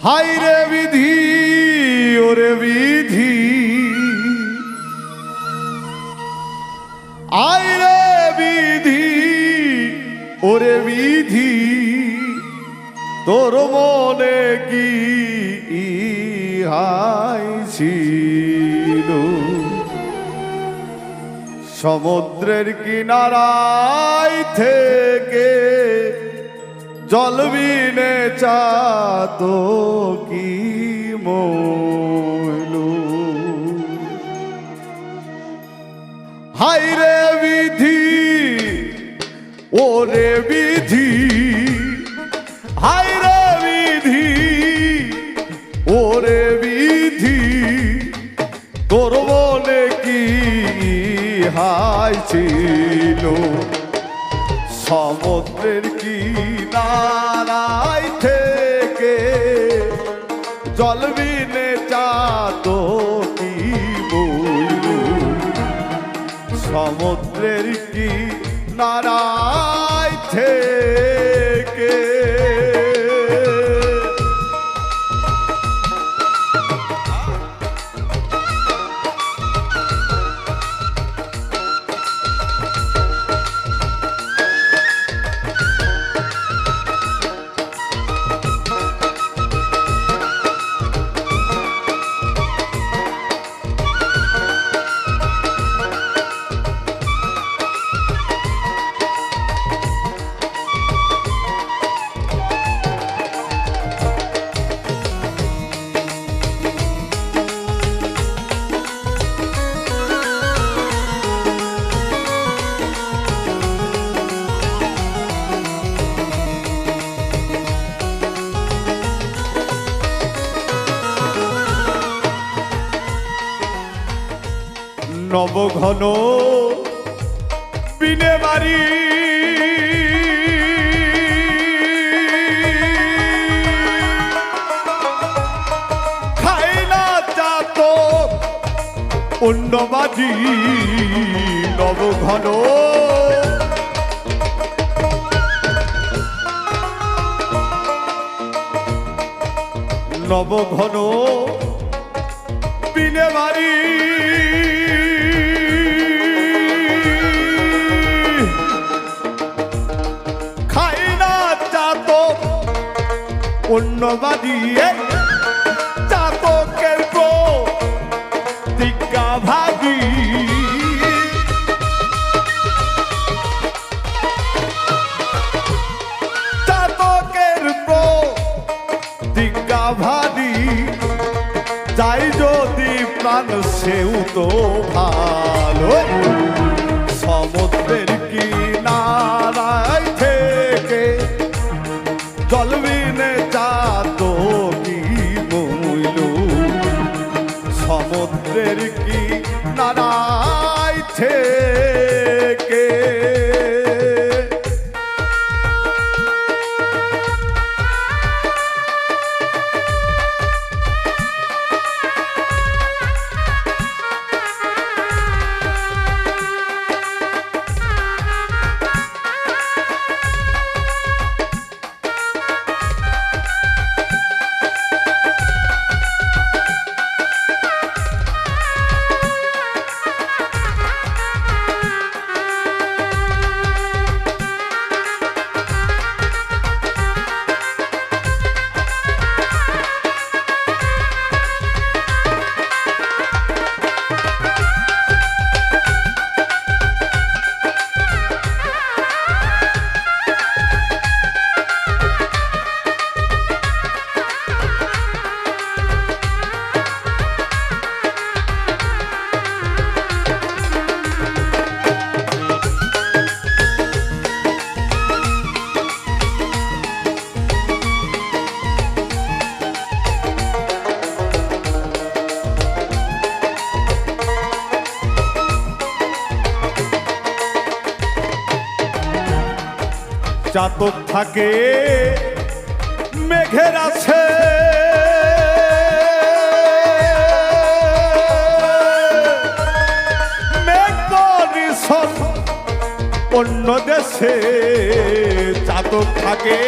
High রে বিধি ওরে বিধি, আই রে বিধি ওরে বিধি, তোর মনে কি ইহাই ছিল? সমুদ্রের কিনারায় থেকে জল বিনে চাতো কি মইলু? হাই রে বিধি ওরে বিধি, হাই রে বিধি ওরে বিধি, তোর মনে কি হাই ছিল? সমুদ্রের কিনারায় থেকে জল বিনে চাতো কি বইলু? সমুদ্রের কিনারায় থেকে নবঘন বিনে বাড়ি, খাই না চাতো অন্যবাজি। নবঘন নবঘন বিনে বাড়ি, অন্যবাদী চাতকের প্রতিজ্ঞা ভাগী। চাতকের প্রতিজ্ঞা ভাগী, যাই যদি প্রাণ সেও তো ভালো। সমুদ্রের কিনারায় থেকে জল বিনে চাতো কি বইলু? সমুদ্রের কিনারায় থেকে চাতক থাকে মেঘের আছে, মেঘ বরিশন অন্য দেশে। চাতক থাকে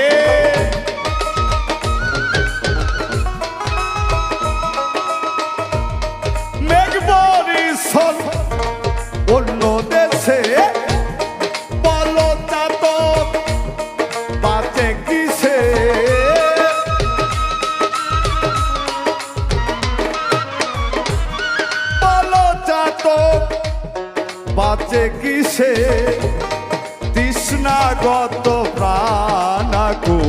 কিসে তৃষ্ণাগত প্রাণাকুল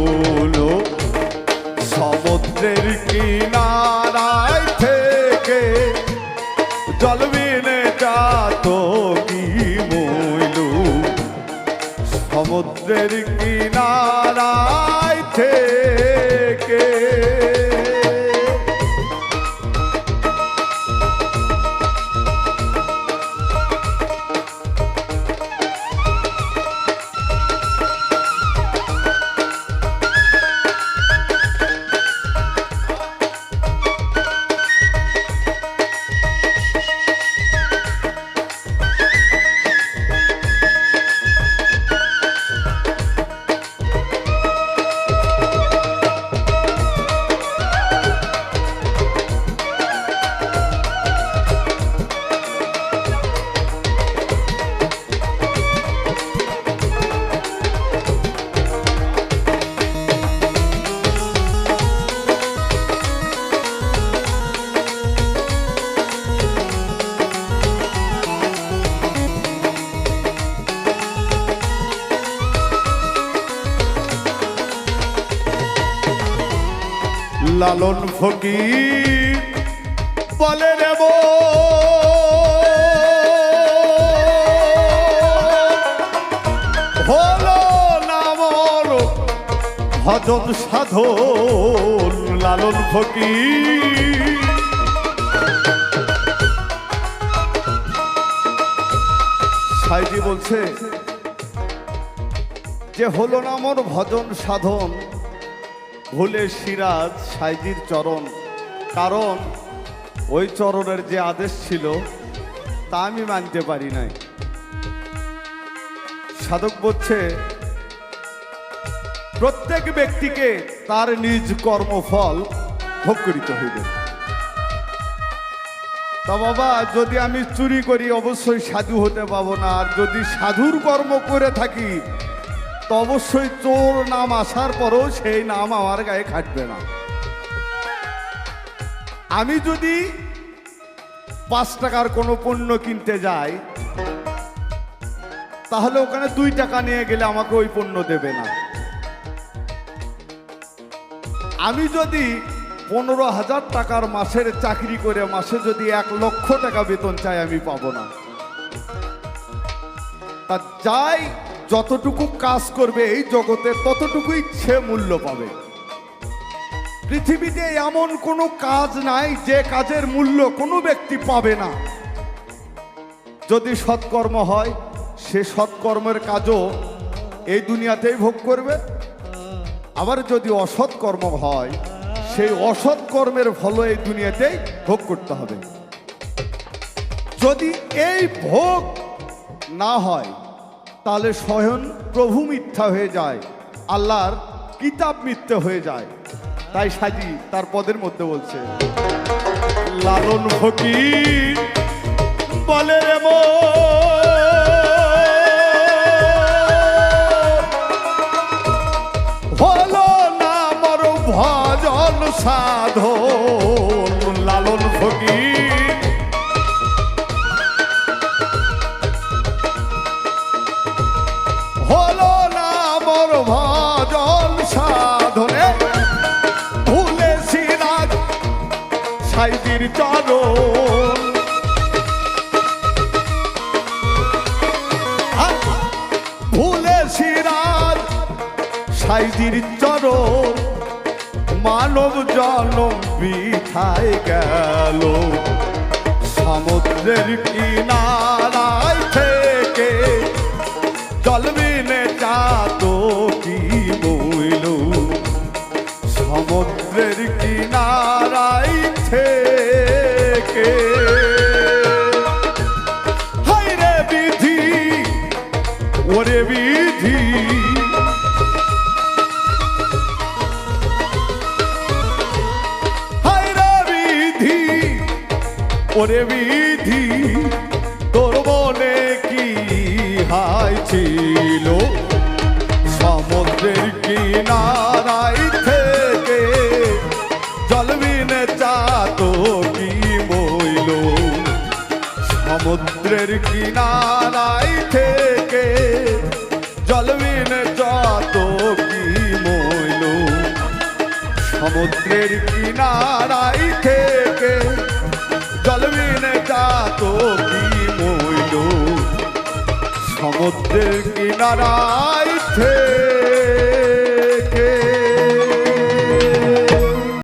সমুদ্রের কিনারায় থেকে জল বিনে যাত কি মইল সমুদ্রের কিনারায় থেকে লালন ফকির বলে নেব হলো নামর ভজন সাধন লালন ফকির সাইজি বলছে যে হলো নামর ভজন সাধন ভুলে সিরাজ সাইজির চরণ কারণ ওই চরণের যে আদেশ ছিল তা আমি মানতে পারি নাই সাধক বলছে প্রত্যেক ব্যক্তিকে তার নিজ কর্মফল ভোগ করিতে হইবে তা বাবা যদি আমি চুরি করি অবশ্যই সাধু হতে পাবো না আর যদি সাধুর কর্ম করে থাকি তো অবশ্যই চোর নাম আসার পরও সেই নাম আমার গায়ে খাটবে না আমি যদি 5 টাকার কোনো পণ্য কিনতে যাই তাহলে ওখানে 2 টাকা নিয়ে গেলে আমাকে ওই পণ্য দেবে না আমি যদি 15,000 টাকার মাসের চাকরি করে মাসে যদি 1 লক্ষ টাকা বেতন চাই আমি পাবো না তা যাই যতটুকু কাজ করবে এই জগতে ততটুকুই সে মূল্য পাবে পৃথিবীতে এমন কোনো কাজ নাই যে কাজের মূল্য কোনো ব্যক্তি পাবে না যদি সৎকর্ম হয় সে সৎকর্মের কাজও এই দুনিয়াতেই ভোগ করবে আবার যদি অসৎ কর্ম হয় সেই অসৎ কর্মের ফল এই দুনিয়াতেই ভোগ করতে হবে যদি এই ভোগ না হয় তাহলে স্বয়ং প্রভু মিথ্যা হয়ে যায় আল্লাহর কিতাব মিথ্যা হয়ে যায় তাই সাজি তার পদের মধ্যে বলছে লালন ফকির বলে রে হলো না মর ভজন সাধন লালন ফকির হলো না মর ভজন সাধনে ভুলে সিরাজ সাইজির চরণ ভুলে সিরাজ সাইজির চরণ মানব জনম বৃথায় গেল সমুদ্রের কিনারায় থেকে জল বিনে যাত কি বইল সমুদ্রের কিনারায় থেকে হায় রে বিধি ওরে বিধি হায় রে বিধি ওরে বিধি তোর মনে কি হাই ছিল সমুদ্রের কিনারায় থেকে জল বিনে যাত কি বইল সমুদ্রের কিনারায় সমুদ্রের কিনারাই থেকে জলবিনে যাত কি মইল সমুদ্রের কিনারাই থেকে